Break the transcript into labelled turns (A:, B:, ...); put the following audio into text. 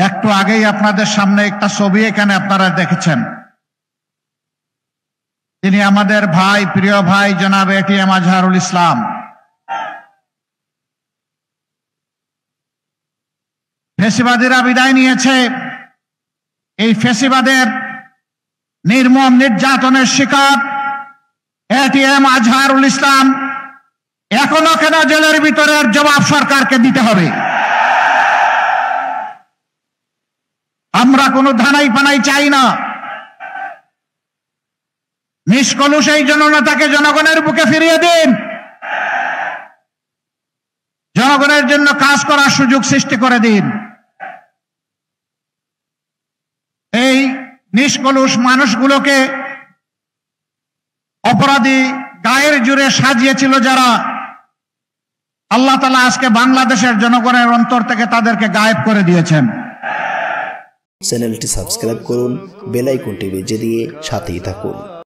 A: একটু আগেই আপনাদের সামনে একটা ছবি এখানে আপনারা দেখেছেন। তিনি আমাদের ভাই, প্রিয় ভাই জনাব এটিএম আজহারুল ইসলাম। ফ্যাসিবাদীরা বিদায় নিয়েছে। এই ফ্যাসিবাদের নির্মম নির্যাতনের শিকার এটিএম আজহারুল ইসলাম এখনো কেন জেলের ভিতরের জবাব সরকারকে দিতে হবে। আমরা কোনো ধানাই পানাই চাই না। নিষ্কলুষ এই জননেতাকে জনগণের বুকে ফিরিয়ে দিন। জনগণের জন্য কাজ করার সুযোগ সৃষ্টি করে দিন। এই নিষ্কলুষ মানুষগুলোকে অপরাধী গায়ের জুড়ে সাজিয়েছিল যারা, আল্লাহ তাআলা আজকে বাংলাদেশের জনগণের অন্তর থেকে তাদেরকে গায়েব করে দিয়েছেন।
B: চ্যানেলটি সাবস্ক্রাইব করুন, বেল আইকনটি বেজে দিয়ে সাথেই থাকুন।